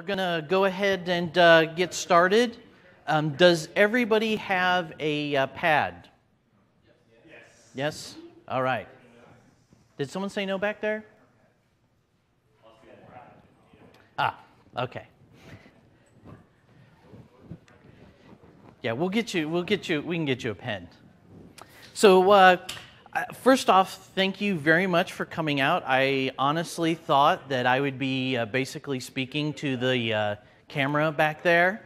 going to go ahead and get started. Does everybody have a pad? Yes? All right. Did someone say no back there? Okay. Yeah, we can get you a pen. So, first off, thank you very much for coming out. I honestly thought that I would be basically speaking to the camera back there,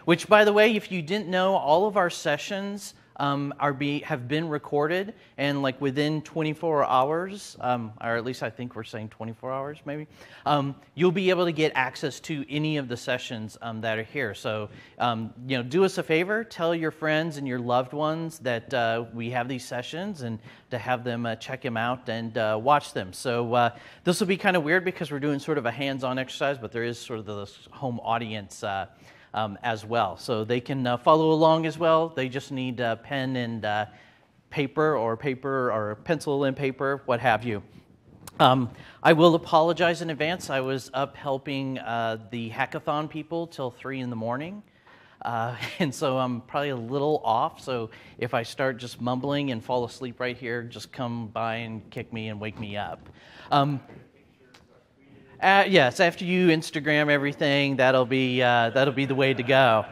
which, by the way, if you didn't know, all of our sessions have been recorded, and like within 24 hours, or at least I think we're saying 24 hours maybe, you'll be able to get access to any of the sessions that are here. So, do us a favor, tell your friends and your loved ones that we have these sessions, and to have them check them out and watch them. So this will be kind of weird because we're doing sort of a hands-on exercise, but there is sort of this home audience as well. So they can follow along as well. They just need pen and paper or pencil and paper, what have you. I will apologize in advance. I was up helping the hackathon people till 3 in the morning. And so I'm probably a little off. So if I start just mumbling and fall asleep right here, just come by and kick me and wake me up. Yes, after you Instagram everything, that'll be the way to go.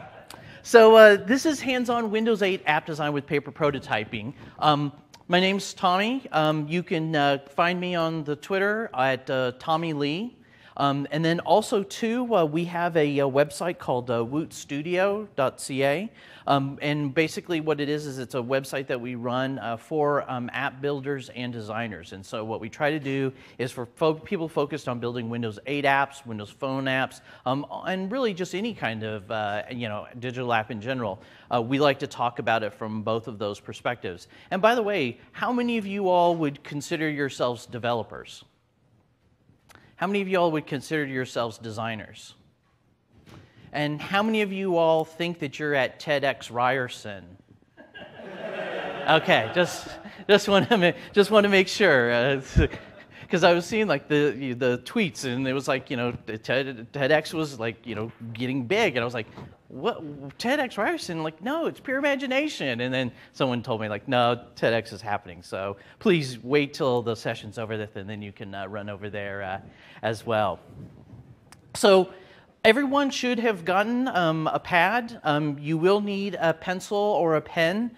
So this is hands-on Windows 8 app design with paper prototyping. My name's Tommy. You can find me on the Twitter at Tommy Lee. And then also too, we have a website called wootstudio.ca. And basically what it is it's a website that we run for app builders and designers. And so what we try to do is for people focused on building Windows 8 apps, Windows Phone apps, and really just any kind of digital app in general. We like to talk about it from both of those perspectives. And by the way, how many of you all would consider yourselves developers? How many of you all would consider yourselves designers? And how many of you all think that you're at TEDx Ryerson? Okay, just want to make sure, because I was seeing like the tweets, and it was like TEDx was like getting big, and I was like, what, TEDx Ryerson? Like, no, it's pure imagination. And then someone told me like, no, TEDx is happening. So please wait till the session's over, and then you can run over there as well. So everyone should have gotten a pad. You will need a pencil or a pen.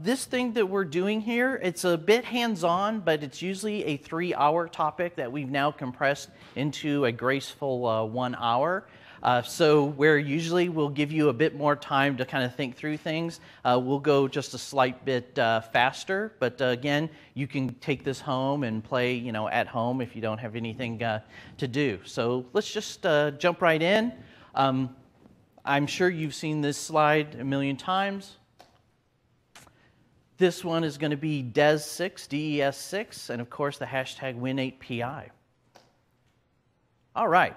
This thing that we're doing here, it's a bit hands-on, but it's usually a 3-hour topic that we've now compressed into a graceful 1 hour. So where usually we'll give you a bit more time to kind of think through things, we'll go just a slight bit faster. But again, you can take this home and play, at home if you don't have anything to do. So let's just jump right in. I'm sure you've seen this slide a million times. This one is going to be DES6, DES6, and of course the hashtag Win8PI. All right.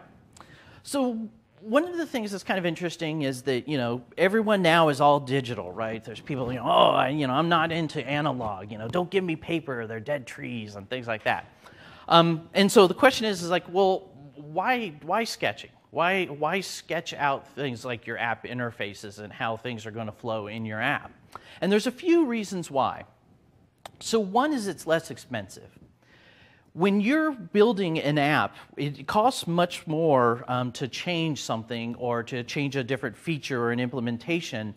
So one of the things that's kind of interesting is that, everyone now is all digital, right? There's people, I'm not into analog, don't give me paper, they're dead trees and things like that. And so the question is like, well, why sketching? Why sketch out things like your app interfaces and how things are going to flow in your app? And there's a few reasons why. So one is it's less expensive. When you're building an app, it costs much more to change something or to change a different feature or an implementation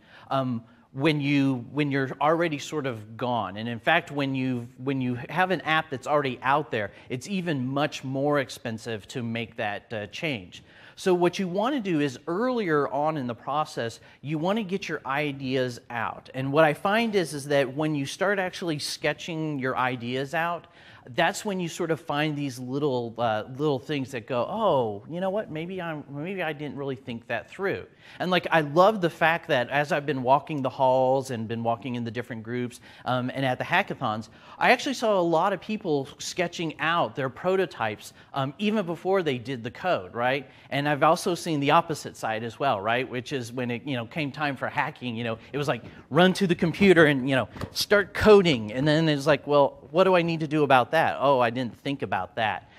when you're already sort of gone. And in fact, when you have an app that's already out there, it's even much more expensive to make that change. So what you want to do is earlier on in the process, you want to get your ideas out. And what I find is that when you start actually sketching your ideas out, that's when you sort of find these little things that go, oh, you know what? Maybe I didn't really think that through. And like I love the fact that as I've been walking the halls and been walking in the different groups and at the hackathons, I actually saw a lot of people sketching out their prototypes even before they did the code, right? And I've also seen the opposite side as well, right? Which is when it came time for hacking, it was like run to the computer and start coding, and then it's like, well, what do I need to do about that? Oh, I didn't think about that.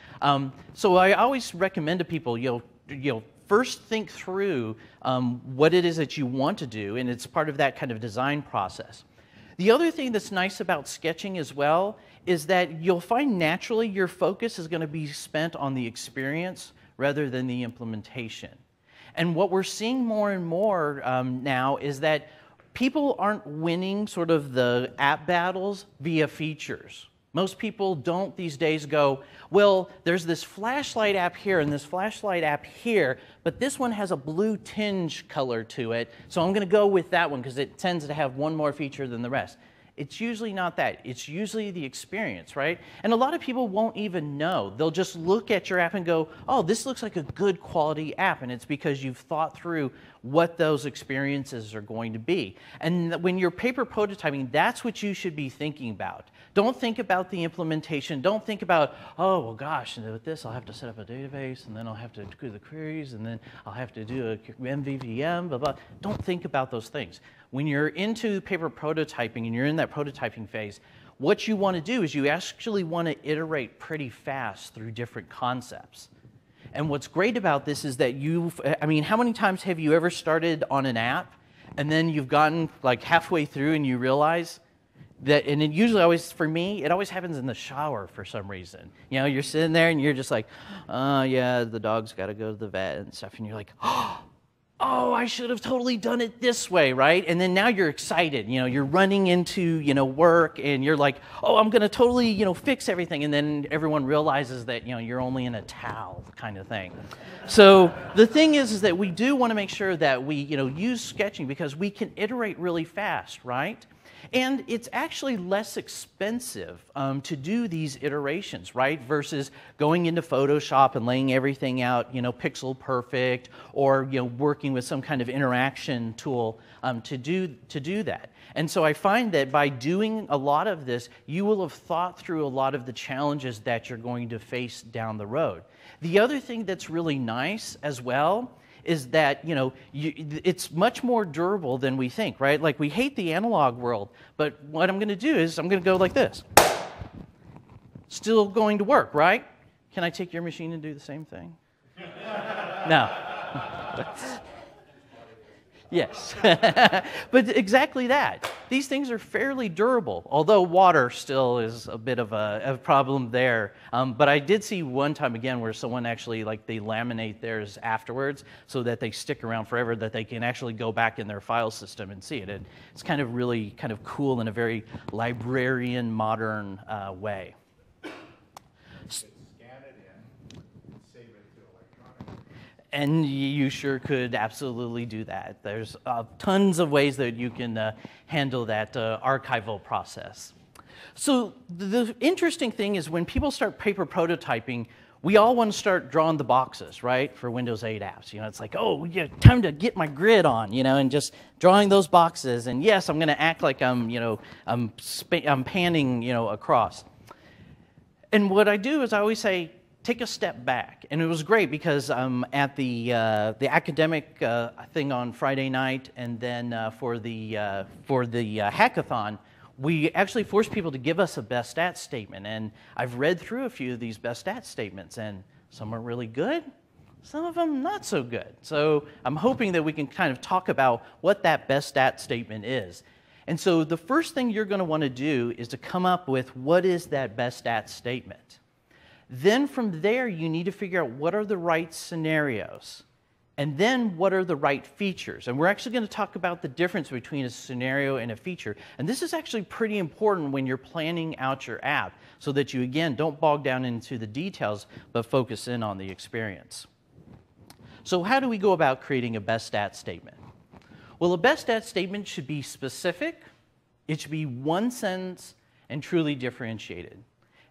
So I always recommend to people, first think through what it is that you want to do, and it's part of that kind of design process. The other thing that's nice about sketching as well is that you'll find naturally your focus is going to be spent on the experience rather than the implementation. And what we're seeing more and more now is that people aren't winning sort of the app battles via features. Most people don't these days go, well, there's this flashlight app here and this flashlight app here, but this one has a blue tinge color to it, so I'm going to go with that one because it tends to have one more feature than the rest. It's usually not that. It's usually the experience, right? And a lot of people won't even know. They'll just look at your app and go, oh, this looks like a good quality app, and it's because you've thought through what those experiences are going to be. And when you're paper prototyping, that's what you should be thinking about. Don't think about the implementation. Don't think about, oh, well, gosh, and with this, I'll have to set up a database, and then I'll have to do the queries, and then I'll have to do a MVVM, blah, blah. Don't think about those things. When you're into paper prototyping and you're in that prototyping phase, what you want to do is you actually want to iterate pretty fast through different concepts. And what's great about this is that how many times have you ever started on an app and then you've gotten like halfway through and you realize that, and it usually always, for me, it always happens in the shower for some reason. You're sitting there and you're just like, oh yeah, the dog's got to go to the vet and stuff, and you're like, oh, I should have totally done it this way, right? And then now you're excited, you're running into, work, and you're like, oh, I'm going to totally, fix everything. And then everyone realizes that, you're only in a towel kind of thing. So the thing is that we do want to make sure that we, use sketching because we can iterate really fast, right? And it's actually less expensive to do these iterations, right? Versus going into Photoshop and laying everything out, pixel perfect, or working with some kind of interaction tool to do that. And so I find that by doing a lot of this, you will have thought through a lot of the challenges that you're going to face down the road. The other thing that's really nice as well is that, it's much more durable than we think, right? Like, we hate the analog world, but what I'm going to do is I'm going to go like this. Still going to work, right? Can I take your machine and do the same thing? No. Yes. But exactly that. These things are fairly durable, although water still is a bit of a problem there. But I did see one time again where someone actually, they laminate theirs afterwards so that they stick around forever, that they can actually go back in their file system and see it. And it's kind of really kind of cool in a very librarian, modern way. And you sure could absolutely do that. There's tons of ways that you can handle that archival process. So the interesting thing is when people start paper prototyping, we all want to start drawing the boxes, right, for Windows 8 apps. It's like, oh, yeah, time to get my grid on, and just drawing those boxes. And yes, I'm going to act like I'm panning, across. And what I do is I always say, take a step back. And it was great because at the academic thing on Friday night, and then for the hackathon, we actually forced people to give us a best stats statement. And I've read through a few of these best stats statements, and some are really good, some of them not so good. So I'm hoping that we can kind of talk about what that best stat statement is. And so the first thing you're going to want to do is to come up with what is that best stat statement. Then from there, you need to figure out what are the right scenarios, and then what are the right features. And we're actually going to talk about the difference between a scenario and a feature. And this is actually pretty important when you're planning out your app so that you, again, don't bog down into the details, but focus in on the experience. So how do we go about creating a best stat statement? Well, a best stat statement should be specific, it should be one sentence, and truly differentiated.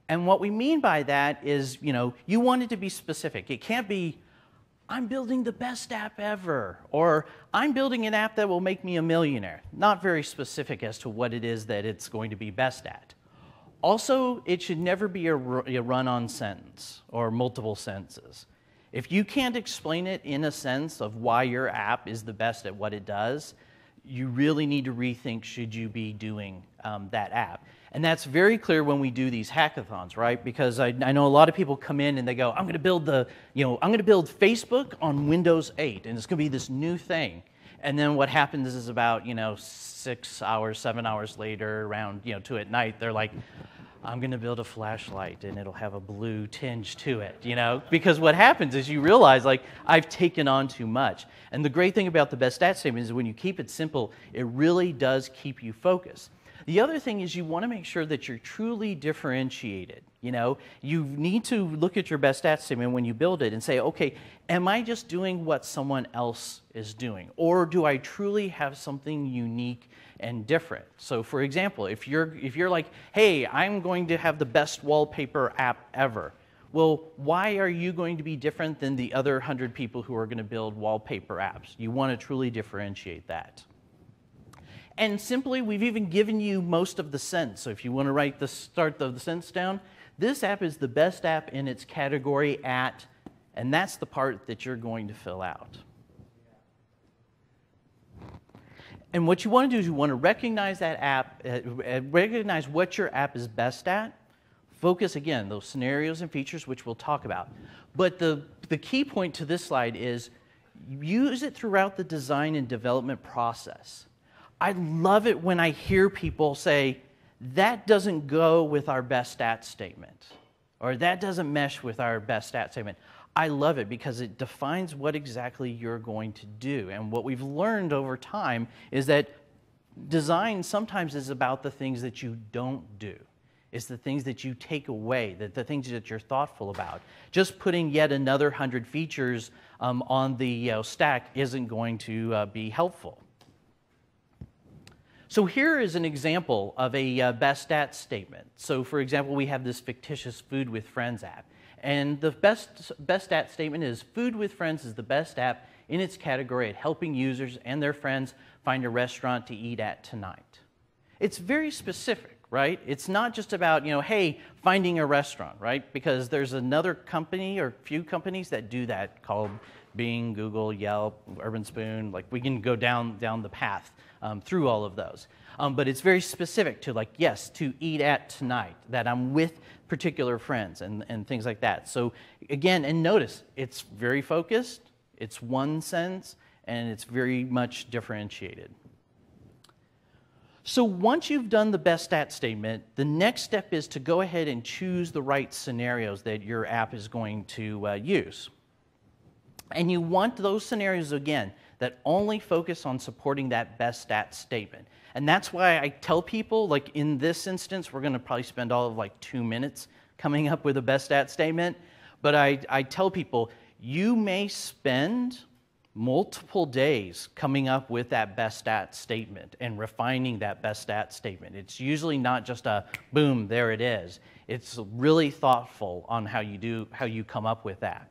And what we mean by that is, you want it to be specific. It can't be, I'm building the best app ever, or I'm building an app that will make me a millionaire. Not very specific as to what it is that it's going to be best at. Also, it should never be a run-on sentence or multiple sentences. If you can't explain it in a sense of why your app is the best at what it does, you really need to rethink should you be doing that app. And that's very clear when we do these hackathons, right? Because I know a lot of people come in and they go, I'm going to build I'm going to build Facebook on Windows 8, and it's going to be this new thing. And then what happens is about, 6 hours, 7 hours later, around, 2 at night, they're like, I'm going to build a flashlight and it'll have a blue tinge to it, Because what happens is you realize, like, I've taken on too much. And the great thing about the best stat statement is when you keep it simple, it really does keep you focused. The other thing is you want to make sure that you're truly differentiated. You need to look at your best stat statement when you build it and say, okay, am I just doing what someone else is doing? Or do I truly have something unique and different? So for example, if you're like, hey, I'm going to have the best wallpaper app ever. Well, why are you going to be different than the other 100 people who are going to build wallpaper apps? You want to truly differentiate that. And simply, we've even given you most of the sentence. So if you want to write the start of the sentence down, this app is the best app in its category at, and that's the part that you're going to fill out. And what you want to do is you want to recognize that app, recognize what your app is best at. Focus, again, those scenarios and features, which we'll talk about. But the key point to this slide is use it throughout the design and development process. I love it when I hear people say, that doesn't go with our best stat statement, or that doesn't mesh with our best stat statement. I love it because it defines what exactly you're going to do. And what we've learned over time is that design sometimes is about the things that you don't do. It's the things that you take away, the things that you're thoughtful about. Just putting yet another 100 features on the stack isn't going to be helpful. So here is an example of a best stat statement. So for example, we have this fictitious Food with Friends app. And the best stat statement is Food with Friends is the best app in its category at helping users and their friends find a restaurant to eat at tonight. It's very specific, right? It's not just about, hey, finding a restaurant, right? Because there's another company or few companies that do that called Bing, Google, Yelp, Urban Spoon. Like, we can go down the path through all of those. But it's very specific to, like, yes, to eat at tonight, that I'm with particular friends and things like that. So again, and notice, it's very focused, it's one sentence, and it's very much differentiated. So once you've done the best stat statement, the next step is to go ahead and choose the right scenarios that your app is going to use. And you want those scenarios, again, that only focus on supporting that best stat statement. And that's why I tell people, like in this instance, we're going to probably spend all of like 2 minutes coming up with a best stat statement. But I tell people, you may spend multiple days coming up with that best stat statement and refining that best stat statement. It's usually not just a boom, there it is. It's really thoughtful on how you come up with that.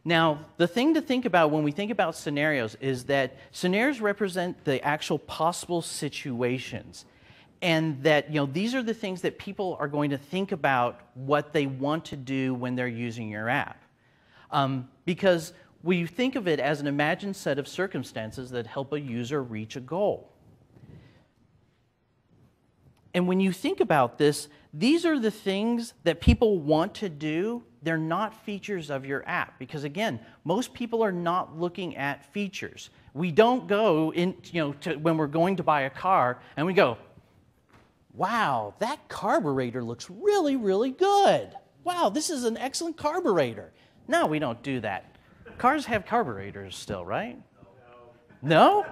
Now, the thing to think about when we think about scenarios is that scenarios represent the actual possible situations, and that these are the things that people are going to think about what they want to do when they're using your app. Because we think of it as an imagined set of circumstances that help a user reach a goal. And when you think about this, these are the things that people want to do. They're not features of your app because, again, most people are not looking at features. We don't go in, when we're going to buy a car and we go, wow, that carburetor looks really, really good. Wow, this is an excellent carburetor. No, we don't do that. Cars have carburetors still, right? No?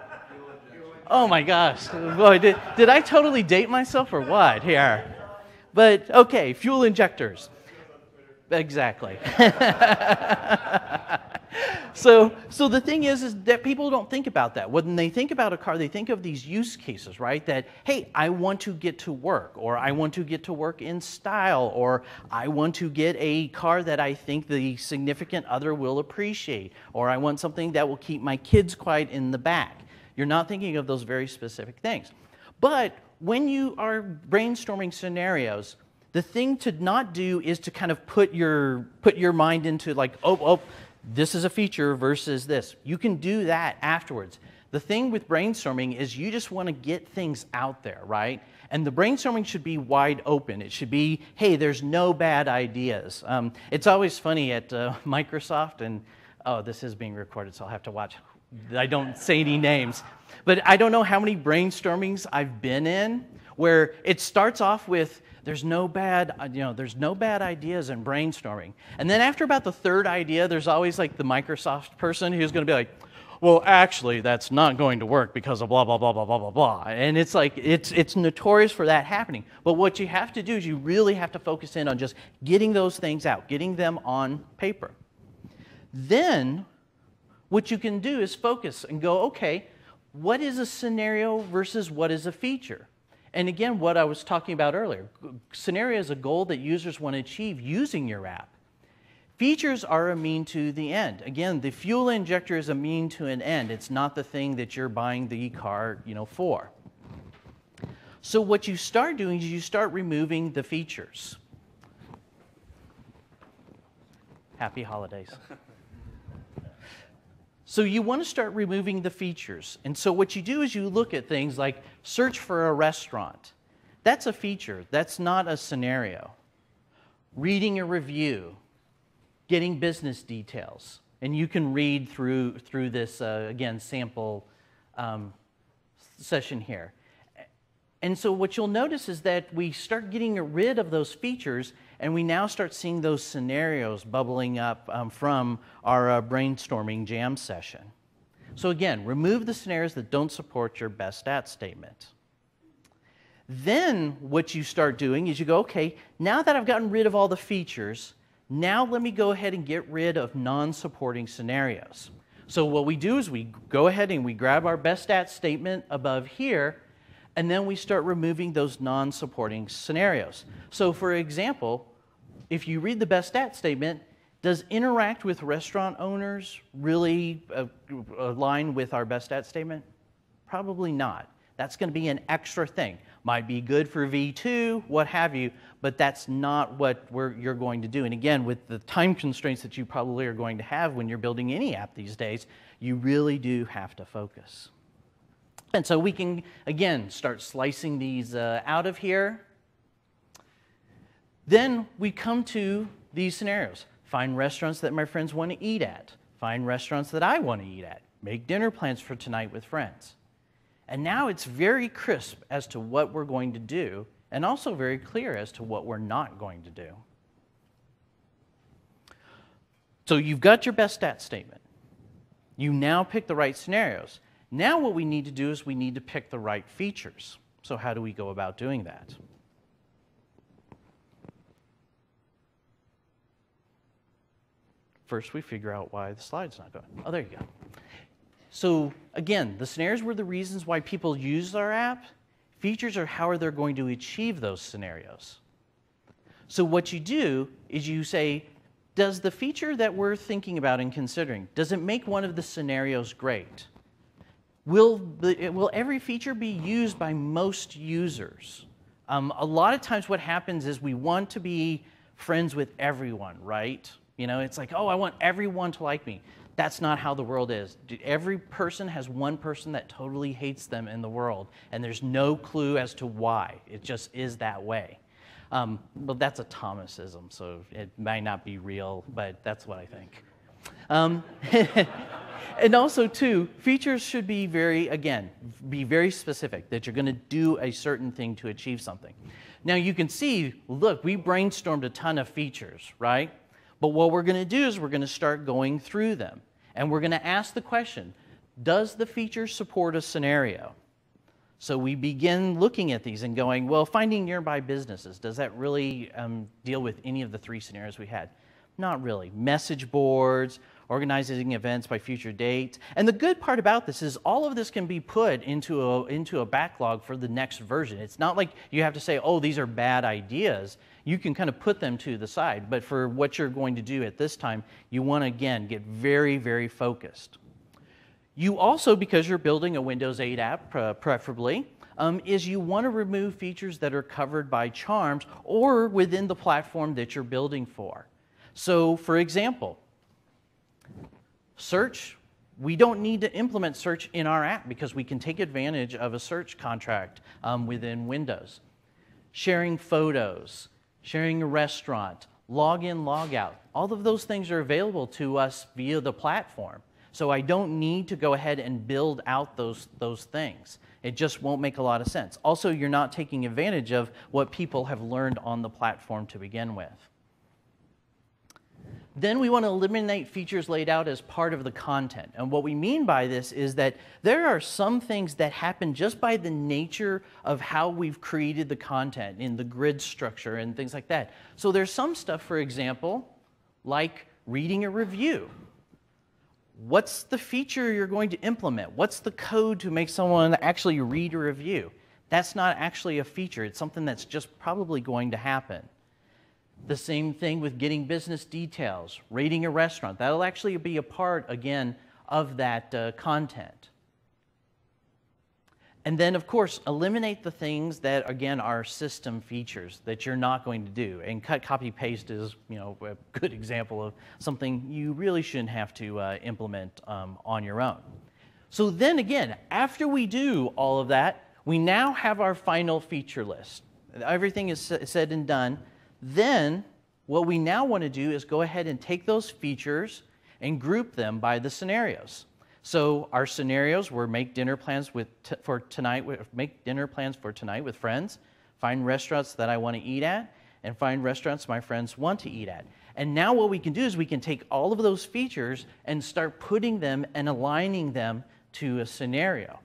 Oh my gosh. Boy, did I totally date myself or what here? But okay, fuel injectors. Exactly. So the thing is that people don't think about that. When they think about a car, they think of these use cases, right? That, hey, I want to get to work, or I want to get to work in style, or I want to get a car that I think the significant other will appreciate, or I want something that will keep my kids quiet in the back. You're not thinking of those very specific things. But when you are brainstorming scenarios, the thing to not do is to kind of put your mind into like, oh, this is a feature versus this. You can do that afterwards. The thing with brainstorming is you just want to get things out there, right? And the brainstorming should be wide open. It should be, hey, there's no bad ideas. It's always funny at Microsoft, and oh, this is being recorded, so I'll have to watch. I don't say any names. But I don't know how many brainstormings I've been in where it starts off with, there's no bad ideas in brainstorming. And then after about the third idea, there's always like the Microsoft person who's going to be like, well, actually, that's not going to work because of blah, blah, blah, blah, blah, blah, blah. And it's like, it's notorious for that happening. But what you have to do is you really have to focus in on just getting those things out, getting them on paper. Then, what you can do is focus and go, okay, what is a scenario versus what is a feature? And again, what I was talking about earlier, scenario is a goal that users want to achieve using your app. Features are a mean to the end. Again, the fuel injector is a mean to an end. It's not the thing that you're buying the car, for. So what you start doing is you start removing the features. Happy holidays. So you want to start removing the features. And so what you do is you look at things like search for a restaurant. That's a feature. That's not a scenario. Reading a review. Getting business details. And you can read through this, again, sample session here. And so what you'll notice is that we start getting rid of those features, and we now start seeing those scenarios bubbling up from our brainstorming jam session. So again, remove the scenarios that don't support your best at statement. Then what you start doing is you go, okay, now that I've gotten rid of all the features, now let me go ahead and get rid of non-supporting scenarios. So what we do is we go ahead and we grab our best at statement above here, and then we start removing those non-supporting scenarios. So for example, if you read the best at statement, does interact with restaurant owners really align with our best at statement? Probably not. That's going to be an extra thing. Might be good for V2, what have you, but that's not what you're going to do. And again, with the time constraints that you probably are going to have when you're building any app these days, you really do have to focus. And so we can, again, start slicing these out of here. Then we come to these scenarios. Find restaurants that my friends want to eat at. Find restaurants that I want to eat at. Make dinner plans for tonight with friends. And now it's very crisp as to what we're going to do, and also very clear as to what we're not going to do. So you've got your best at statement. You now pick the right scenarios. Now what we need to do is we need to pick the right features. So how do we go about doing that? First, we figure out why the slide's not going. Oh, there you go. So again, the scenarios were the reasons why people use our app. Features are how they're going to achieve those scenarios. So what you do is you say, does the feature that we're thinking about and considering, does it make one of the scenarios great? Will every feature be used by most users? A lot of times what happens is we want to be friends with everyone, right? It's like, oh, I want everyone to like me. That's not how the world is. Every person has one person that totally hates them in the world, and there's no clue as to why. It just is that way. Well, that's a Thomasism, so it might not be real, but that's what I think. And also, too, features should be very specific, that you're going to do a certain thing to achieve something. Now, you can see, look, we brainstormed a ton of features, right? But what we're going to do is we're going to start going through them. And we're going to ask the question, does the feature support a scenario? So we begin looking at these and going, well, finding nearby businesses, does that really deal with any of the three scenarios we had? Not really. Message boards, organizing events by future dates. And the good part about this is all of this can be put into a backlog for the next version. It's not like you have to say, oh, these are bad ideas. You can kind of put them to the side. But for what you're going to do at this time, you want to, again, get very, very focused. You also, because you're building a Windows 8 app, preferably, is you want to remove features that are covered by charms or within the platform that you're building for. So, for example, search, we don't need to implement search in our app because we can take advantage of a search contract within Windows. sharing photos, sharing a restaurant, log in, log out. All of those things are available to us via the platform. So I don't need to go ahead and build out those things. It just won't make a lot of sense. Also, you're not taking advantage of what people have learned on the platform to begin with. Then we want to eliminate features laid out as part of the content. And what we mean by this is that there are some things that happen just by the nature of how we've created the content in the grid structure and things like that. So there's some stuff, for example, like reading a review. What's the feature you're going to implement? What's the code to make someone actually read a review? That's not actually a feature. It's something that's just probably going to happen. The same thing with getting business details, rating a restaurant. That'll actually be a part, again, of that content. And then, of course, eliminate the things that, again, are system features that you're not going to do. And cut, copy, paste is, a good example of something you really shouldn't have to implement on your own. So then, again, after we do all of that, we now have our final feature list. Everything is said and done. Then, what we now want to do is go ahead and take those features and group them by the scenarios. So our scenarios were make dinner plans for tonight with friends, find restaurants that I want to eat at, and find restaurants my friends want to eat at. And now what we can do is we can take all of those features and start putting them and aligning them to a scenario.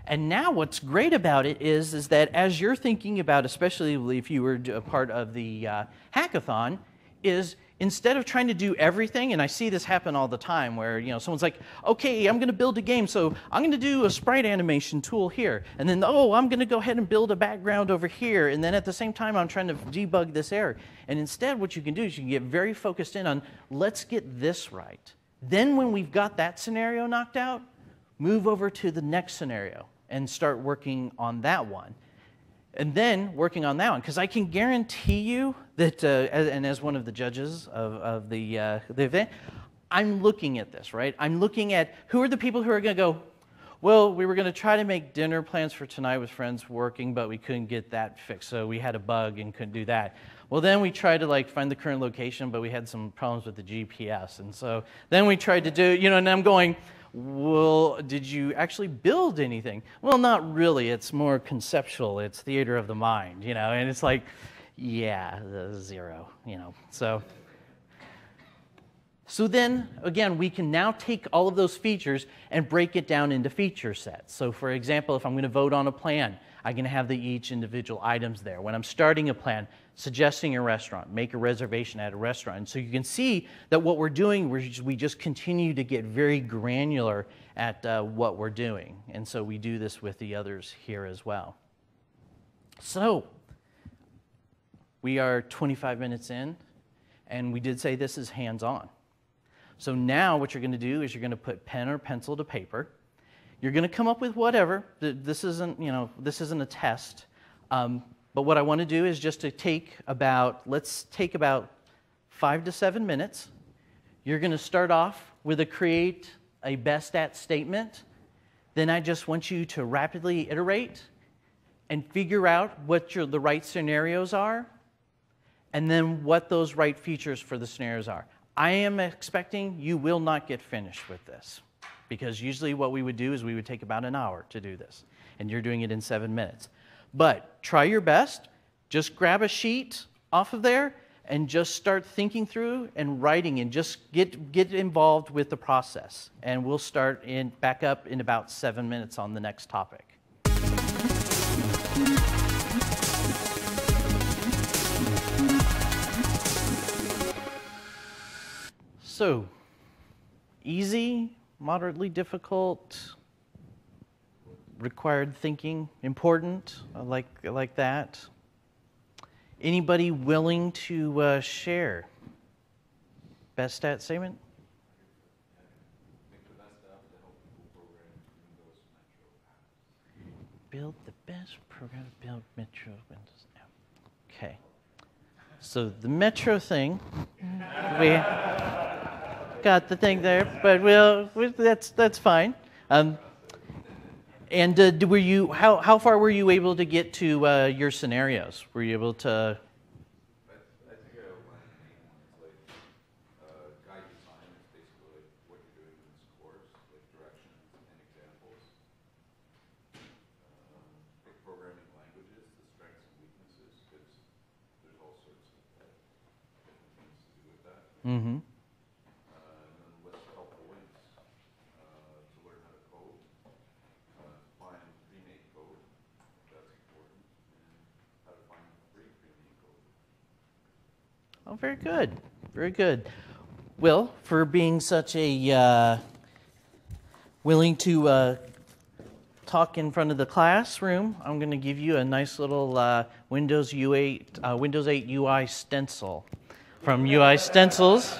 And now what's great about it is that as you're thinking about, especially if you were a part of the hackathon, is instead of trying to do everything, and I see this happen all the time where someone's like, okay, I'm going to build a game, so I'm going to do a sprite animation tool here, and then, oh, I'm going to go ahead and build a background over here, and then at the same time I'm trying to debug this error. And instead what you can do is you can get very focused in on, let's get this right. Then when we've got that scenario knocked out, move over to the next scenario and start working on that one. And then working on that one, because I can guarantee you that, and as one of the judges of the event, I'm looking at this, right? I'm looking at who are the people who are going to go, well, we were going to try to make dinner plans for tonight with friends working, but we couldn't get that fixed, so we had a bug and couldn't do that. Well, then we tried to find the current location, but we had some problems with the GPS, and so then we tried to do, and I'm going, well, did you actually build anything? Well, not really. It's more conceptual. It's theater of the mind, and it's like, yeah, the zero, So then, again, we can now take all of those features and break it down into feature sets. So for example, if I'm going to vote on a plan, I'm going to have each individual items there. When I'm starting a plan, suggesting a restaurant, make a reservation at a restaurant. And so you can see that what we're doing, we just continue to get very granular at what we're doing. And so we do this with the others here as well. So we are 25 minutes in, and we did say this is hands-on. So now what you're going to do is you're going to put pen or pencil to paper. You're going to come up with whatever. This isn't, this isn't a test. But what I want to do is just to let's take about 5 to 7 minutes. You're going to start off with create a best at statement. Then I just want you to rapidly iterate and figure out what the right scenarios are, and then what those right features for the scenarios are. I am expecting you will not get finished with this, because usually what we would do is we would take about an hour to do this, and you're doing it in 7 minutes. But try your best. Just grab a sheet off of there and just start thinking through and writing, and just get involved with the process. And we'll start back up in about 7 minutes on the next topic. So, easy, moderately difficult, required thinking, important, like that. Anybody willing to share? Best at statement? Build the best program to build Metro Windows app. Okay. So the Metro thing, we got the thing there, but that's fine. And were you how far were you able to get to your scenarios? Were you able to? I think I outlined the main ones, like guide design is basically like what you're doing in this course, like directions and examples. Like programming languages, the strengths and weaknesses, because there's all sorts of different things to do with that. Mm-hmm. And then list helpful links to learn how to code, find pre-made code, that's important, and how to find free pre-made code. Oh, very good. Very good. Will, for being such a willing to talk in front of the classroom, I'm going to give you a nice little Windows 8 UI stencil from UI Stencils.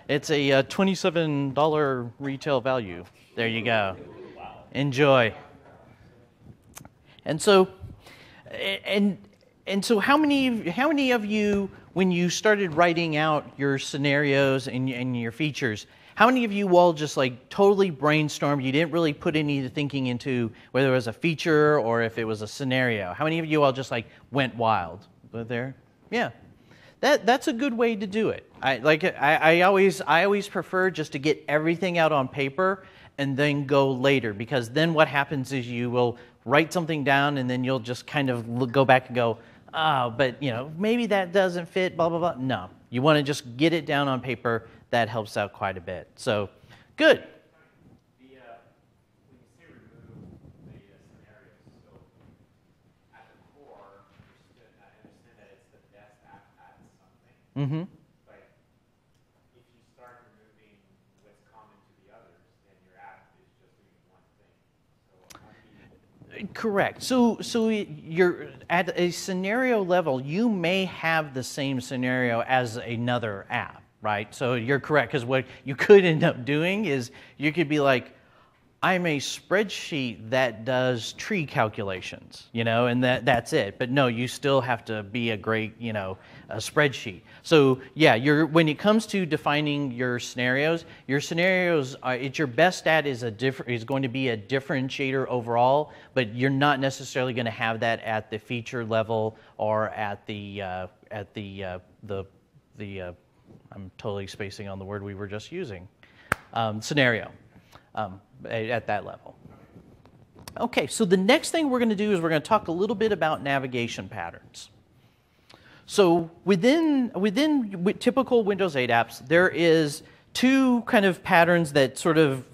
It's a $27 retail value. There you go. Enjoy. And so, and so, how many of you, when you started writing out your scenarios and your features, how many of you all just like totally brainstormed? You didn't really put any thinking into whether it was a feature or if it was a scenario. How many of you all just like went wild? There, yeah. That's a good way to do it. I always prefer just to get everything out on paper and then go later, because then what happens is you will write something down and then you'll just kind of go back and go, oh, but maybe that doesn't fit, blah, blah, blah. No, you want to just get it down on paper. That helps out quite a bit. So, good. When you say remove the scenarios, so at the core, I understand that it's the best app at something. Mm-hmm. But if you start removing what's common to the others, then your app is just doing one thing. So how do you... Correct. So you're at a scenario level, you may have the same scenario as another app. Right, so you're correct, because what you could end up doing is you could be like, I'm a spreadsheet that does tree calculations, and that's it. But no, you still have to be a great, a spreadsheet. So yeah, when it comes to defining your scenarios, it's your best stat is going to be a differentiator overall, but you're not necessarily going to have that at the feature level or at the I'm totally spacing on the word we were just using. Scenario at that level. Okay, so the next thing we're going to do is we're going to talk a little bit about navigation patterns. So within typical Windows 8 apps, there is two kind of patterns that sort of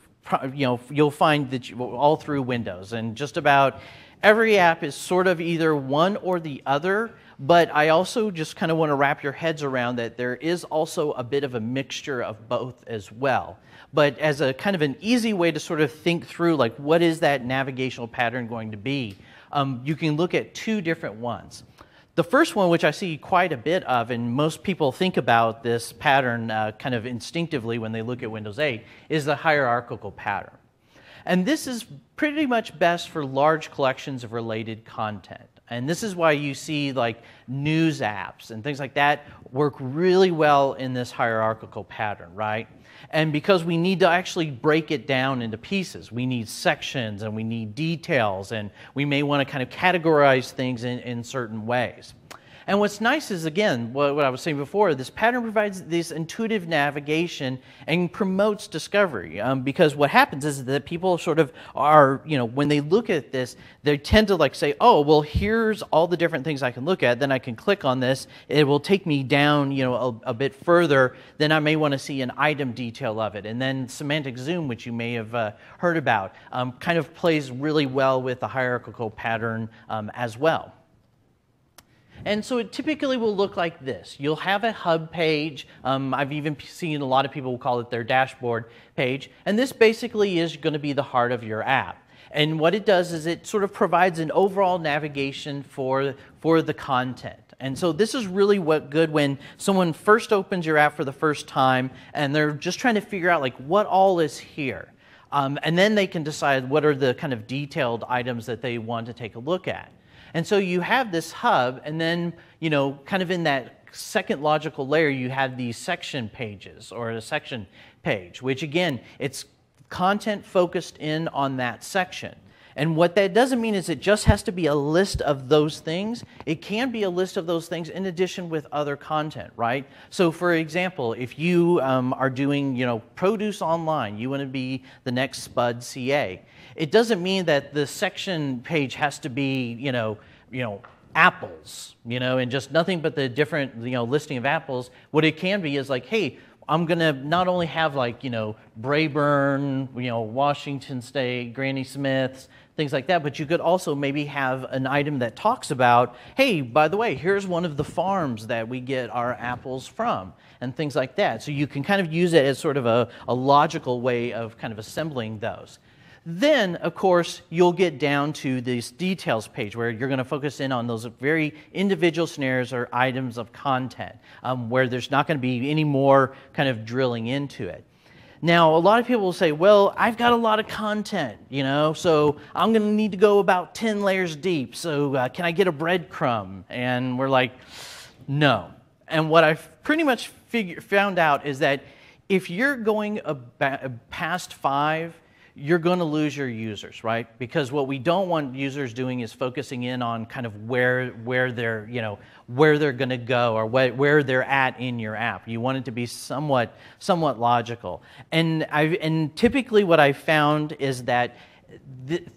you'll find that all through Windows, and just about every app is sort of either one or the other. But I also just kind of want to wrap your heads around that there is also a bit of a mixture of both as well. But as a kind of an easy way to sort of think through, like, what is that navigational pattern going to be, you can look at two different ones. The first one, which I see quite a bit of, and most people think about this pattern kind of instinctively when they look at Windows 8, is the hierarchical pattern. And this is pretty much best for large collections of related content. And this is why you see like news apps and things like that work really well in this hierarchical pattern, right? And because we need to actually break it down into pieces, we need sections and we need details, and we may want to kind of categorize things in certain ways. And what's nice is, again, what I was saying before, this pattern provides this intuitive navigation and promotes discovery. Because what happens is that people sort of are, when they look at this, they tend to like say, oh, well, here's all the different things I can look at. Then I can click on this. It will take me down, a bit further. Then I may want to see an item detail of it. And then semantic zoom, which you may have heard about, kind of plays really well with the hierarchical pattern as well. And so it typically will look like this. You'll have a hub page. I've even seen a lot of people call it their dashboard page. And this basically is going to be the heart of your app. And what it does is it sort of provides an overall navigation for the content. And so this is really good when someone first opens your app for the first time and they're just trying to figure out like what all is here. And then they can decide what are the kind of detailed items that they want to take a look at. And so you have this hub, and then, kind of in that second logical layer, you have these section pages or a section page, which again, it's content focused in on that section. And what that doesn't mean is it just has to be a list of those things. It can be a list of those things in addition with other content, right? So for example, if you are doing, produce online, you want to be the next Spud CA. It doesn't mean that the section page has to be, apples, and just nothing but the different, listing of apples. What it can be is like, hey, I'm going to not only have like, Brayburn, Washington State, Granny Smith's, things like that, but you could also maybe have an item that talks about, hey, by the way, here's one of the farms that we get our apples from, and things like that. So you can kind of use it as sort of a logical way of kind of assembling those. Then, of course, you'll get down to this details page where you're going to focus in on those very individual scenarios or items of content where there's not going to be any more kind of drilling into it. Now, a lot of people will say, well, I've got a lot of content, so I'm going to need to go about 10 layers deep, so can I get a breadcrumb? And we're like, no. And what I've pretty much found out is that if you're going past 5, you're going to lose your users, right? Because what we don't want users doing is focusing in on kind of where they're going to go or where they're at in your app. You want it to be somewhat logical. And typically what I found is that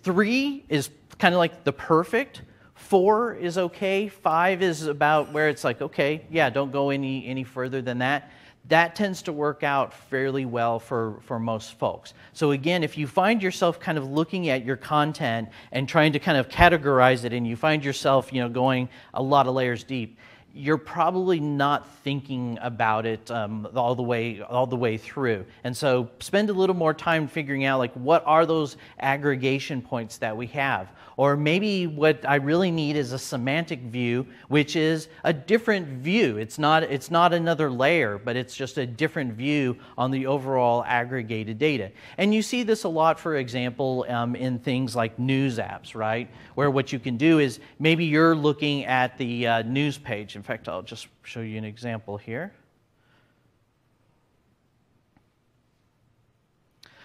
3 is kind of like the perfect. 4 is okay. 5 is about where it's like, okay, yeah, don't go any further than that. That tends to work out fairly well for most folks. So again, if you find yourself kind of looking at your content and trying to kind of categorize it, and you find yourself, going a lot of layers deep, you're probably not thinking about it all the way through. And so spend a little more time figuring out like what are those aggregation points that we have. Or maybe what I really need is a semantic view, which is a different view. It's not another layer, but it's just a different view on the overall aggregated data. And you see this a lot, for example, in things like news apps, right? Where what you can do is maybe you're looking at the news page. In fact, I'll just show you an example here.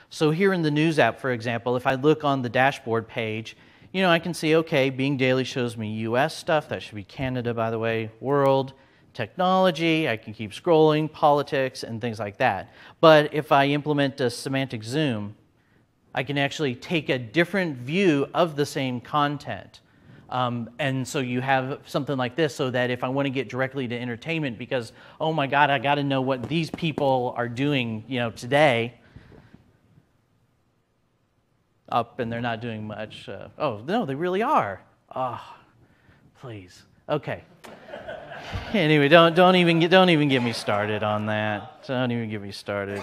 So here in the news app, for example, if I look on the dashboard page, I can see, okay, Being Daily shows me US stuff. That should be Canada, by the way. World, technology, I can keep scrolling, politics, and things like that. But if I implement a semantic zoom, I can actually take a different view of the same content. And so you have something like this so that if I want to get directly to entertainment because, oh my God, I got to know what these people are doing, today, up and they're not doing much. Oh, no, they really are. Oh, please. Okay. Anyway, don't even get me started on that. Don't even get me started.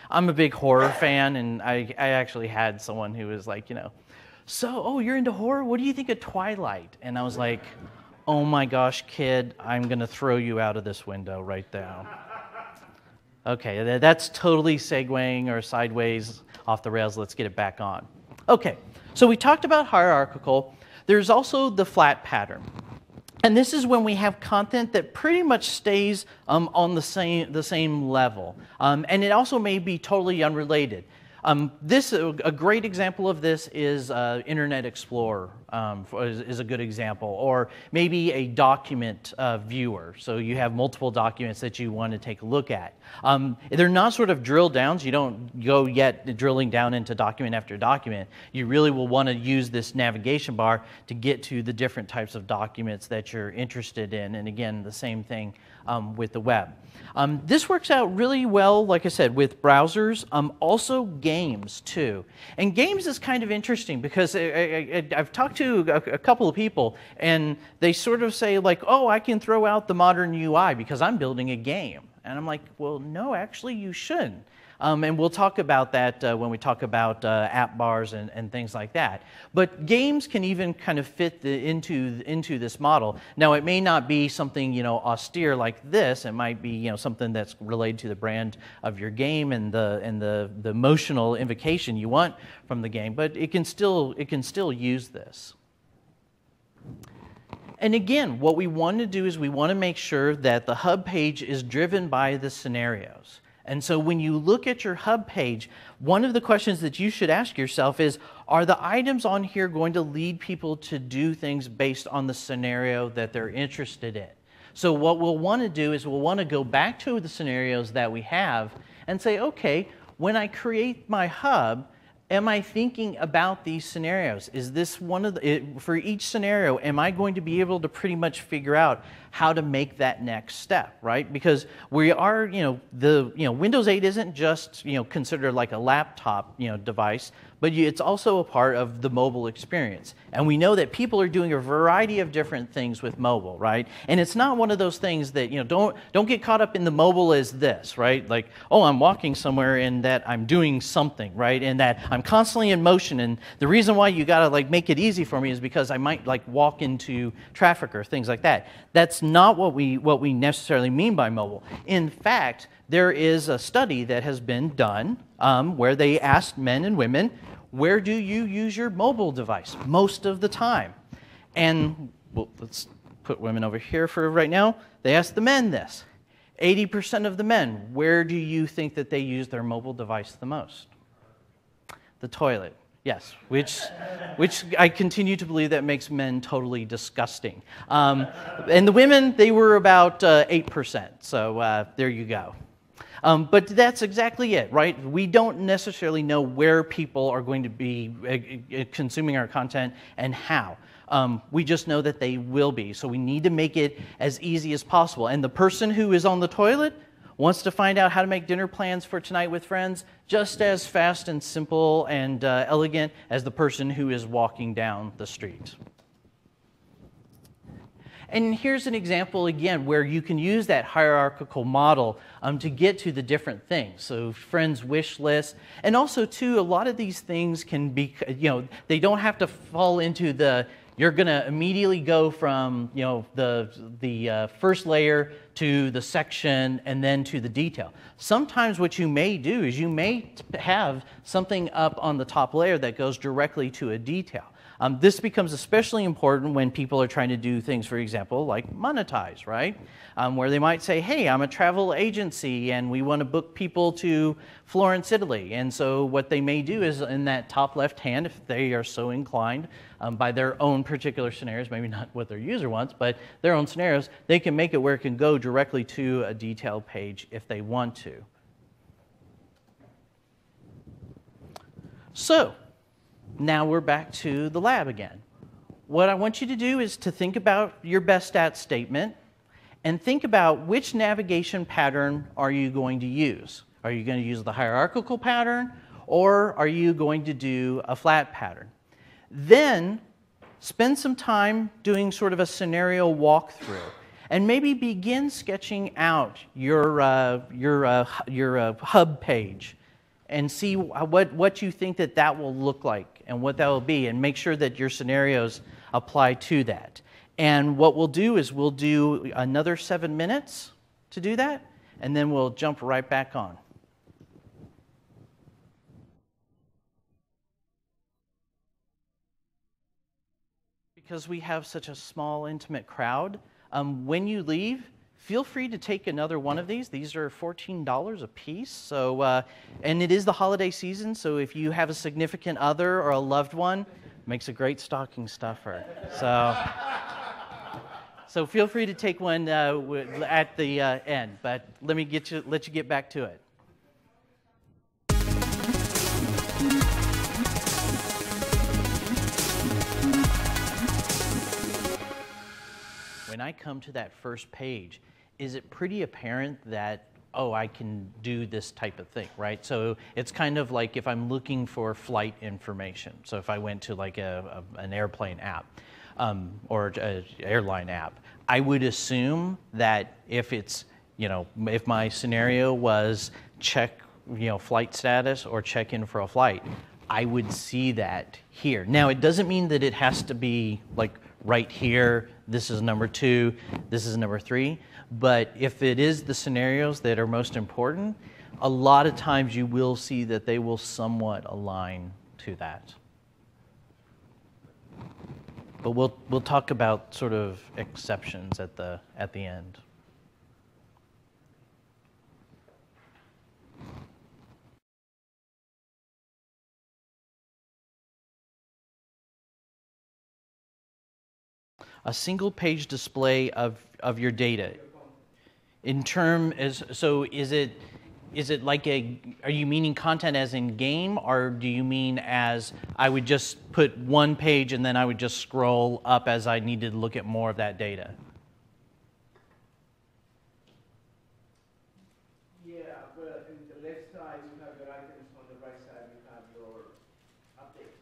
I'm a big horror fan, and I actually had someone who was like, so, you're into horror? What do you think of Twilight? And I was like, oh my gosh, kid, I'm going to throw you out of this window right now. Okay, that's totally segueing or sideways off the rails. Let's get it back on. Okay, so we talked about hierarchical. There's also the flat pattern. And this is when we have content that pretty much stays on the same level. And it also may be totally unrelated. A great example of this is Internet Explorer is a good example, or maybe a document viewer. So you have multiple documents that you want to take a look at. They're not sort of drill downs. You don't go yet drilling down into document after document. You really will want to use this navigation bar to get to the different types of documents that you're interested in. And again, the same thing with the web. This works out really well, like I said, with browsers, also games too. And games is kind of interesting because I've talked to a couple of people and they sort of say like, oh, I can throw out the modern UI because I'm building a game. And I'm like, well, no, actually you shouldn't. And we'll talk about that when we talk about app bars and things like that. But games can even kind of fit into this model. Now, it may not be something austere like this. It might be something that's related to the brand of your game and the emotional invocation you want from the game. But it can still use this. And again, what we want to do is we want to make sure that the hub page is driven by the scenarios. And so when you look at your hub page, one of the questions that you should ask yourself is, Are the items on here going to lead people to do things based on the scenario that they're interested in? So what we'll want to do is we'll want to go back to the scenarios that we have and say, okay, when I create my hub, am I thinking about these scenarios? Is this one of the, for each scenario, am I going to be able to pretty much figure out how to make that next step, right? Because we are, Windows 8 isn't just, considered like a laptop, device, but it's also a part of the mobile experience. And we know that people are doing a variety of different things with mobile, right? And it's not one of those things that, don't get caught up in the mobile as this, right? Like, oh, I'm walking somewhere and that I'm doing something, right? And that I'm constantly in motion. And the reason why you gotta like make it easy for me is because I might like walk into traffic or things like that. That's not what we necessarily mean by mobile. In fact, there is a study that has been done where they asked men and women, where do you use your mobile device most of the time? And well, let's put women over here for right now. They asked the men this. 80% of the men, where do you think that they use their mobile device the most? The toilet. Yes, which I continue to believe that makes men totally disgusting. And the women, they were about 8%. So there you go. But that's exactly it, right? We don't necessarily know where people are going to be consuming our content and how. We just know that they will be. So we need to make it as easy as possible. And the person who is on the toilet wants to find out how to make dinner plans for tonight with friends just as fast and simple and elegant as the person who is walking down the street. And here's an example, again, where you can use that hierarchical model to get to the different things. So friends' wish list. And also, too, a lot of these things can be, they don't have to fall into the, you're going to immediately go from, the first layer to the section and then to the detail. Sometimes what you may do is you may have something up on the top layer that goes directly to a detail. This becomes especially important when people are trying to do things, for example, like monetize, right? Where they might say, hey, I'm a travel agency and we want to book people to Florence, Italy. And so what they may do is in that top left hand, if they are so inclined by their own particular scenarios, maybe not what their user wants, but their own scenarios, they can make it where it can go directly to a detailed page if they want to. So, now we're back to the lab again. What I want you to do is to think about your best stats statement and think about which navigation pattern are you going to use. Are you going to use the hierarchical pattern or are you going to do a flat pattern? Then spend some time doing sort of a scenario walkthrough and maybe begin sketching out your hub page and see what you think that will look like and what that will be, and make sure that your scenarios apply to that. And what we'll do is we'll do another 7 minutes to do that, and then we'll jump right back on. Because we have such a small, intimate crowd, when you leave, feel free to take another one of these. These are $14 a piece. So, and it is the holiday season, so if you have a significant other or a loved one, makes a great stocking stuffer. So feel free to take one at the end. But let me let you get back to it. When I come to that first page, is it pretty apparent that, oh, I can do this type of thing, right? So it's kind of like if I'm looking for flight information. So if I went to like an airplane app or an airline app, I would assume that if it's, if my scenario was check, flight status or check in for a flight, I would see that here. Now, it doesn't mean that it has to be like right here, this is number 2, this is number 3. But if it is the scenarios that are most important, a lot of times you will see that they will somewhat align to that. But we'll talk about sort of exceptions at the end. A single page display of your data. In term is so is it like are you meaning content as in game, or do you mean as I would just put one page and then I would just scroll up as I needed to look at more of that data? Yeah, but in the left side you have your items, on the right side you have your update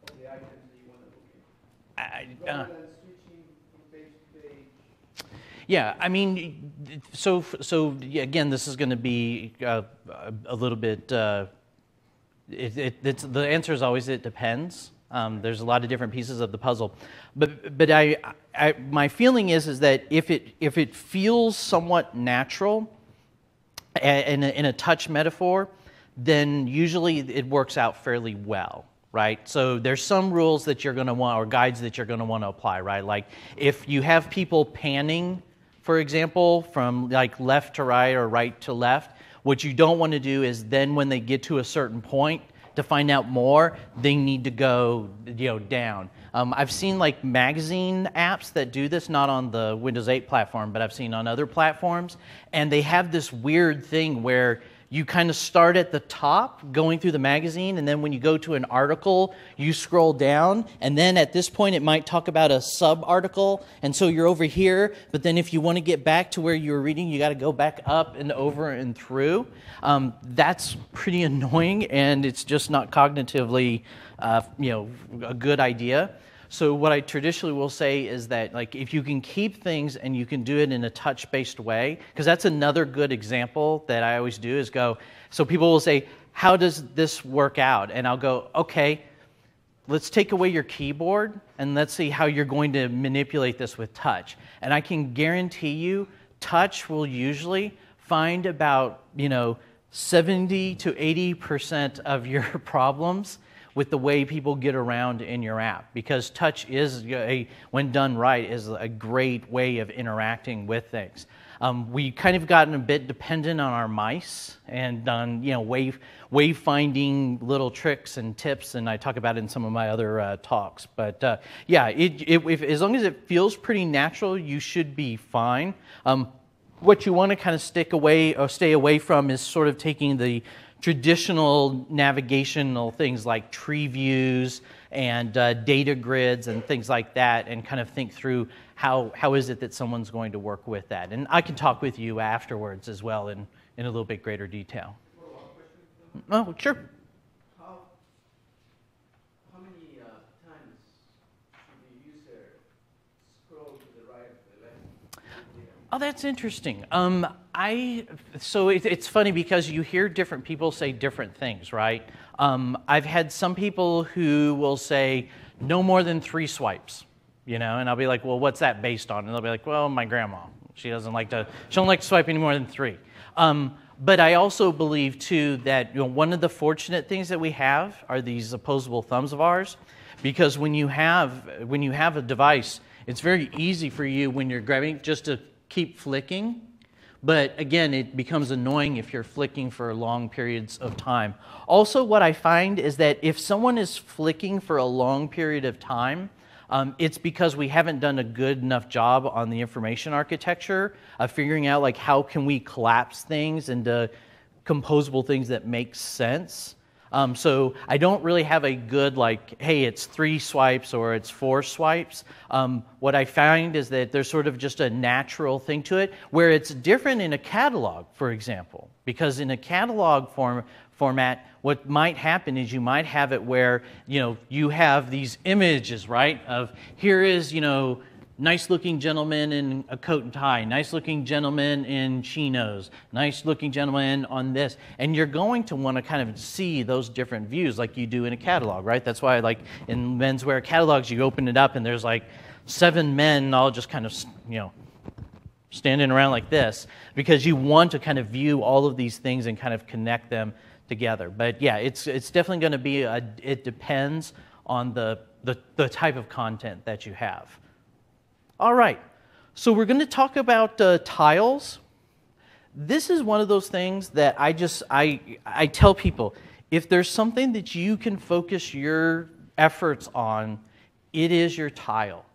of the items that you want to look at. Rather than switching from page to page. Yeah, I mean, so yeah, again, this is going to be a little bit. It's the answer is always it depends. There's a lot of different pieces of the puzzle, but my feeling is that if it feels somewhat natural in a touch metaphor, then usually it works out fairly well. Right? So there's some rules that you're going to want, or guides that you're going to want to apply, right? Like if you have people panning, for example, from like left to right or right to left, what you don't want to do is then when they get to a certain point, to find out more, they need to go down. I've seen like magazine apps that do this, not on the Windows 8 platform, but I've seen on other platforms, and they have this weird thing where you kind of start at the top going through the magazine, and then when you go to an article, you scroll down, and then at this point it might talk about a sub-article, and so you're over here, but then if you want to get back to where you were reading, you got to go back up and over and through. That's pretty annoying, and it's just not cognitively a good idea. So what I traditionally will say is that, like, if you can keep things and you can do it in a touch-based way, because that's another good example that I always do is go, so people will say, how does this work out? And I'll go, okay, let's take away your keyboard and let's see how you're going to manipulate this with touch. And I can guarantee you, touch will usually find about, 70 to 80% of your problems with the way people get around in your app, because touch is, when done right, is a great way of interacting with things. We kind of gotten a bit dependent on our mice and on wayfinding little tricks and tips, and I talk about it in some of my other talks. But as long as it feels pretty natural, you should be fine. What you want to kind of stay away from is sort of taking the traditional navigational things like tree views and data grids and things like that, and kind of think through how is it that someone's going to work with that. And I can talk with you afterwards as well in a little bit greater detail. Oh, sure. How many times should the user scroll to the right or the left? Oh, that's interesting. So it's funny because you hear different people say different things, right? I've had some people who will say no more than 3 swipes, and I'll be like, well, what's that based on? And they'll be like, well, my grandma, she don't like to swipe any more than 3. But I also believe too that one of the fortunate things that we have are these opposable thumbs of ours, because when you have a device, it's very easy for you when you're grabbing just to keep flicking. But again, it becomes annoying if you're flicking for long periods of time. Also, what I find is that if someone is flicking for a long period of time, it's because we haven't done a good enough job on the information architecture of figuring out like how can we collapse things into composable things that make sense. So I don't really have a good like, hey, it's 3 swipes or it's 4 swipes. What I find is that there's sort of just a natural thing to it, where it's different in a catalog, for example. Because in a catalog format, what might happen is you might have it where, you have these images, right, of here is, nice-looking gentleman in a coat and tie, nice-looking gentleman in chinos, nice-looking gentleman on this. And you're going to want to kind of see those different views like you do in a catalog, right? That's why, like, in menswear catalogs, you open it up and there's, like, 7 men all just kind of, standing around like this, because you want to kind of view all of these things and kind of connect them together. But, yeah, it's definitely going to be, it depends on the type of content that you have. All right, so we're going to talk about tiles. This is one of those things that I tell people, if there's something that you can focus your efforts on, it is your tile.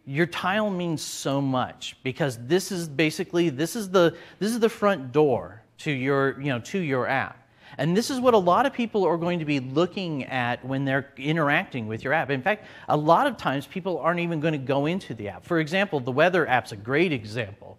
your tile means so much, because this is basically this is the front door to your app. And this is what a lot of people are going to be looking at when they're interacting with your app. In fact, a lot of times people aren't even going to go into the app. For example, the weather app's a great example.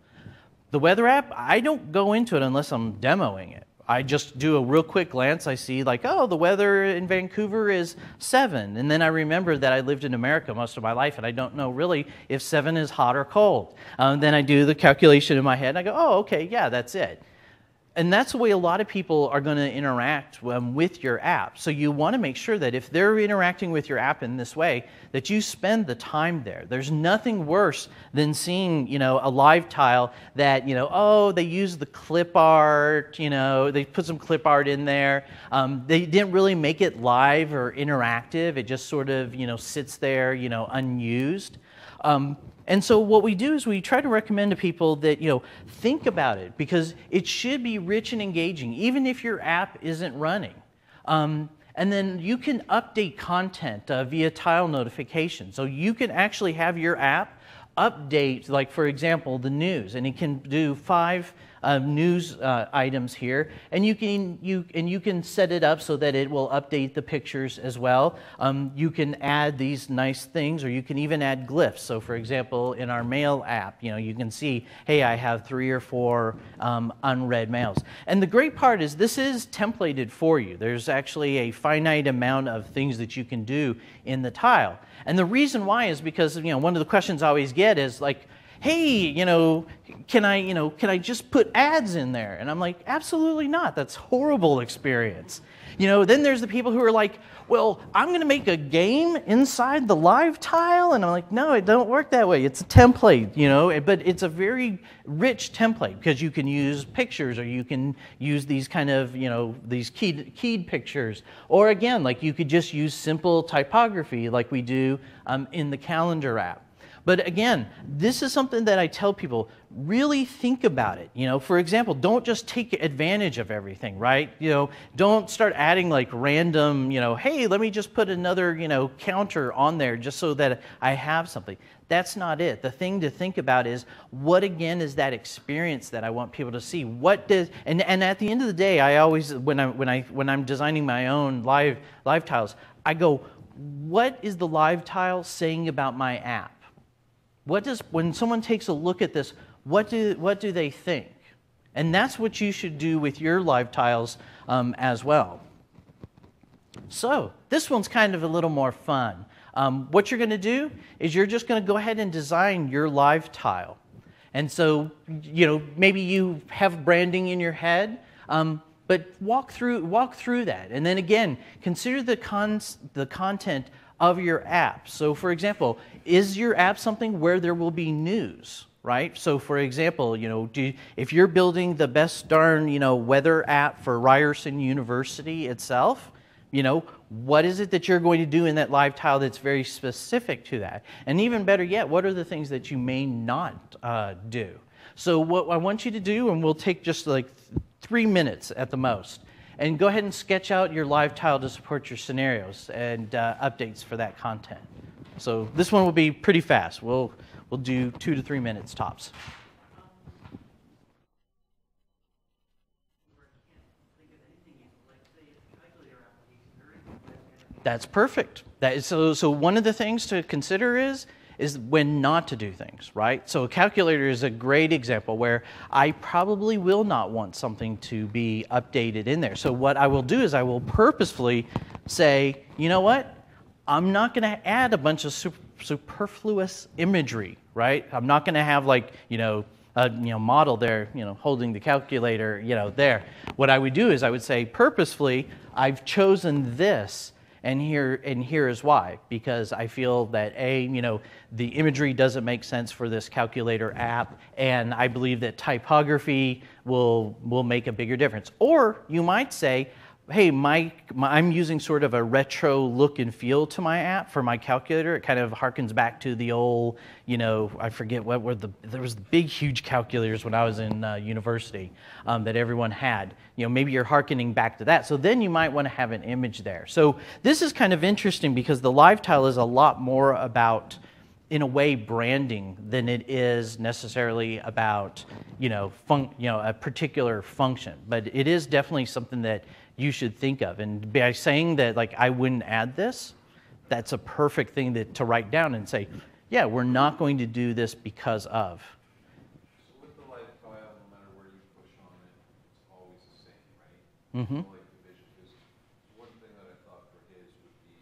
The weather app, I don't go into it unless I'm demoing it. I just do a real quick glance. I see like, oh, the weather in Vancouver is 7. And then I remember that I lived in America most of my life, and I don't know really if 7 is hot or cold. Then I do the calculation in my head, and I go, oh, okay, yeah, that's it. And that's the way a lot of people are going to interact with your app. So you want to make sure that if they're interacting with your app in this way, that you spend the time there. There's nothing worse than seeing, a live tile that, oh, they use the clip art, they put some clip art in there. They didn't really make it live or interactive. It just sort of, sits there, unused. And so what we do is we try to recommend to people that, think about it, because it should be rich and engaging, even if your app isn't running. And then you can update content via tile notification. So you can actually have your app update, like for example, the news, and it can do 5 news items here, and you can set it up so that it will update the pictures as well. You can add these nice things, or you can even add glyphs. So for example, in our mail app, you can see, hey, I have 3 or 4 unread mails. And the great part is this is templated for you. There's actually a finite amount of things that you can do in the tile. And the reason why is because, one of the questions I always get is like, hey, can I just put ads in there? And I'm like, absolutely not. That's a horrible experience. Then there's the people who are like, well, I'm going to make a game inside the live tile. And I'm like, no, it don't work that way. It's a template, but it's a very rich template, because you can use pictures, or you can use these kind of, these keyed pictures. Or again, like you could just use simple typography like we do in the calendar app. But again, this is something that I tell people, really think about it. For example, don't just take advantage of everything, right? Don't start adding like random, hey, let me just put another, counter on there just so that I have something. That's not it. The thing to think about is, what again is that experience that I want people to see? And at the end of the day, I always, when I'm designing my own live tiles, I go, what is the live tile saying about my app? When someone takes a look at this, what do they think? And that's what you should do with your live tiles as well. So this one's kind of a little more fun. What you're going to do is you're just going to go ahead and design your live tile. And so, maybe you have branding in your head, but walk through that. And then again, consider the content of your app. So for example, is your app something where there will be news, right? So for example, if you're building the best darn, weather app for Ryerson University itself, what is it that you're going to do in that live tile that's very specific to that? And even better yet, what are the things that you may not do? So what I want you to do, and we'll take just like 3 minutes at the most, and go ahead and sketch out your live tile to support your scenarios and updates for that content. So this one will be pretty fast. We'll do 2 to 3 minutes tops. That's perfect. So one of the things to consider is when not to do things, right? So a calculator is a great example where I probably will not want something to be updated in there. So what I will do is I will purposefully say, you know what? I'm not going to add a bunch of superfluous imagery, right? I'm not going to have like, a model there, holding the calculator, there. What I would do is I would say purposefully, I've chosen this. And here is why, because I feel that the imagery doesn't make sense for this calculator app, and I believe that typography will make a bigger difference. Or you might say, hey, I'm using sort of a retro look and feel to my app for my calculator. It kind of harkens back to the old, I forget there was the big, huge calculators when I was in university that everyone had. Maybe you're harkening back to that. So then you might want to have an image there. So this is kind of interesting because the live tile is a lot more about in a way, branding than it is necessarily about, a particular function. But it is definitely something that you should think of. And by saying that, like, I wouldn't add this, that's a perfect thing to write down and say, yeah, we're not going to do this because of. So with the live tile, no matter where you push on it, it's always the same, right? Mm-hmm. No, like division, because one thing that I thought for his would be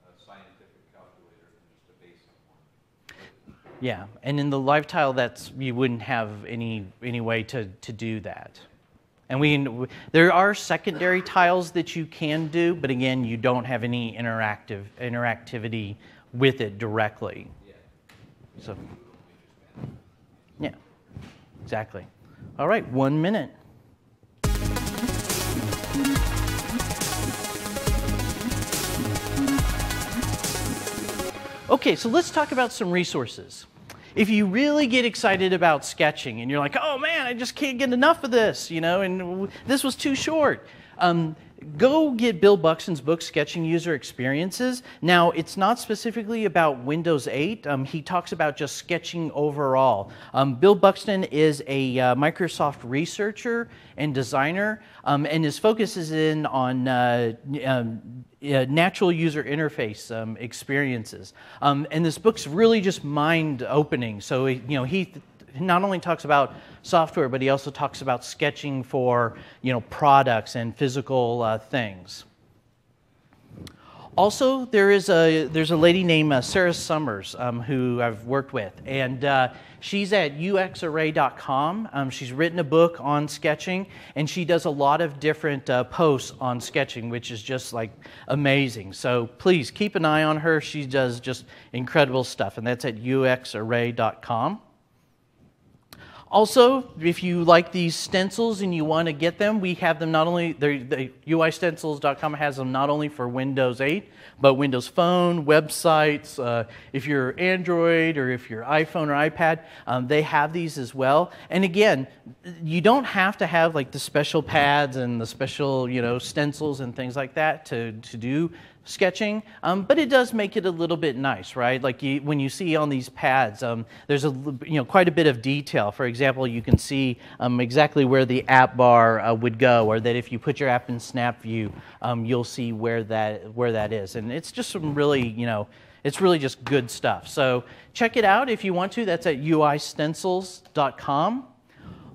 a scientific calculator than just a basic one. Yeah, and in the live tile, you wouldn't have any way to do that. And there are secondary tiles that you can do, but again, you don't have any interactivity with it directly. So, yeah, exactly. All right, 1 minute. Okay, so let's talk about some resources. If you really get excited about sketching and you're like, oh man, I just can't get enough of this, and this was too short, go get Bill Buxton's book, Sketching User Experiences. Now, it's not specifically about Windows 8. He talks about just sketching overall. Bill Buxton is a Microsoft researcher and designer, and his focus is on natural user interface experiences. And this book's really just mind-opening. So, he not only talks about software, but he also talks about sketching for, products and physical things. Also, there's a lady named Sarah Summers who I've worked with, and she's at uxarray.com. She's written a book on sketching, and she does a lot of different posts on sketching, which is just like amazing. So please keep an eye on her. She does just incredible stuff, and that's at uxarray.com. Also, if you like these stencils and you want to get them, we have them not only, uistencils.com has them not only for Windows 8, but Windows Phone, websites, if you're Android or if you're iPhone or iPad, they have these as well. And again, you don't have to have like the special pads and the special, stencils and things like that to do sketching, but it does make it a little bit nice, right? Like when you see on these pads, there's quite a bit of detail. For example, you can see exactly where the app bar would go, or that if you put your app in Snap View, you'll see where that is. And it's just some really, it's really just good stuff. So check it out if you want to. That's at uistencils.com.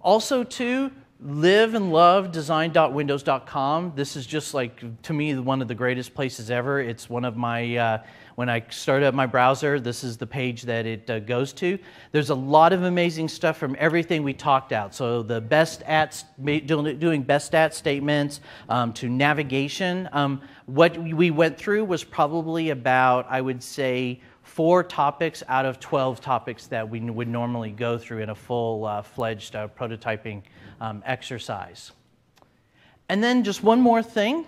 Also, too, live and love design.windows.com. This is just like, to me, one of the greatest places ever. It's one of my, when I start up my browser, this is the page that it goes to. There's a lot of amazing stuff from everything we talked about. So the doing best at statements to navigation. What we went through was probably about, I would say, 4 topics out of 12 topics that we would normally go through in a full-fledged prototyping exercise. And then just one more thing.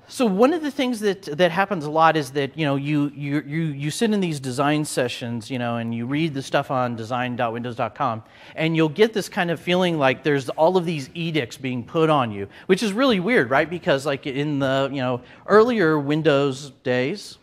So one of the things that happens a lot is that you sit in these design sessions, and you read the stuff on design.windows.com, and you'll get this kind of feeling like there's all of these edicts being put on you, which is really weird, right? Because like in the earlier Windows days,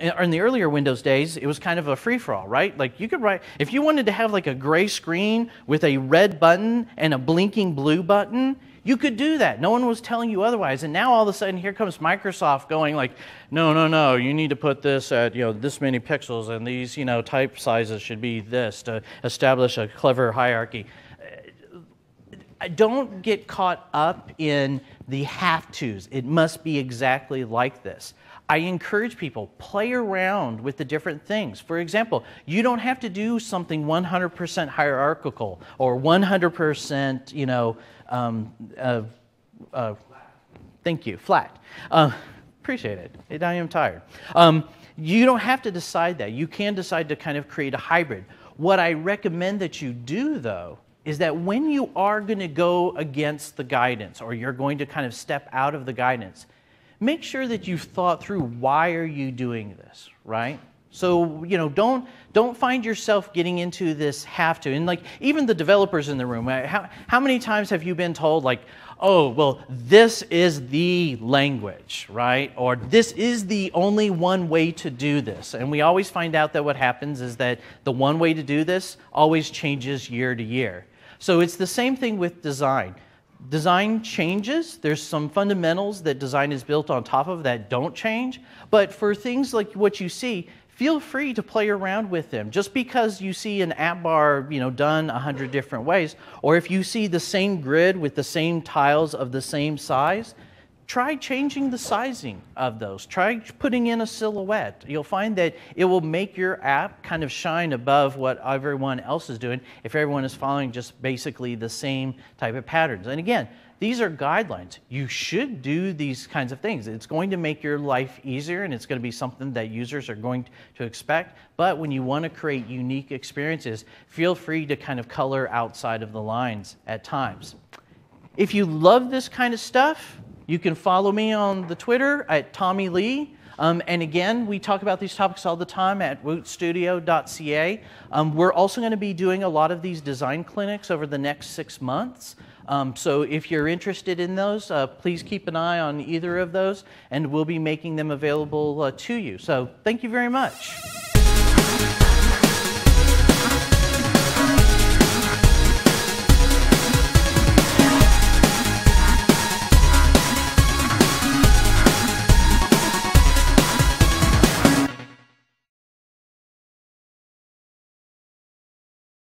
in the earlier Windows days, it was kind of a free-for-all, right? Like you could write, if you wanted to have like a gray screen with a red button and a blinking blue button, you could do that. No one was telling you otherwise. And now all of a sudden, here comes Microsoft going like, no, you need to put this at this many pixels, and these type sizes should be this to establish a clever hierarchy. Don't get caught up in the have-tos. It must be exactly like this. I encourage people, play around with the different things. For example, you don't have to do something 100% hierarchical or 100%, thank you, flat. Appreciate it. I am tired. You don't have to decide that. You can decide to kind of create a hybrid. What I recommend that you do, though, is that when you are going to go against the guidance, or you're going to kind of step out of the guidance, make sure that you've thought through, why are you doing this, right? So, you know, don't find yourself getting into this have to. And like even the developers in the room, how many times have you been told like, oh, well, this is the language, right? Or this is the only one way to do this. And we always find out that what happens is that the one way to do this always changes year to year. So it's the same thing with design. Design changes. There's some fundamentals that design is built on top of that don't change. But for things like what you see, feel free to play around with them. Just because you see an app bar, you know, done 100 different ways, or if you see the same grid with the same tiles of the same size, try changing the sizing of those. Try putting in a silhouette. You'll find that it will make your app kind of shine above what everyone else is doing if everyone is following just basically the same type of patterns. And again, these are guidelines. You should do these kinds of things. It's going to make your life easier, and it's going to be something that users are going to expect. But when you want to create unique experiences, feel free to kind of color outside of the lines at times. If you love this kind of stuff, you can follow me on the Twitter at Tommy Lee. And again, we talk about these topics all the time at rootstudio.ca. We're also going to be doing a lot of these design clinics over the next 6 months. So if you're interested in those, please keep an eye on either of those, and we'll be making them available to you. So thank you very much.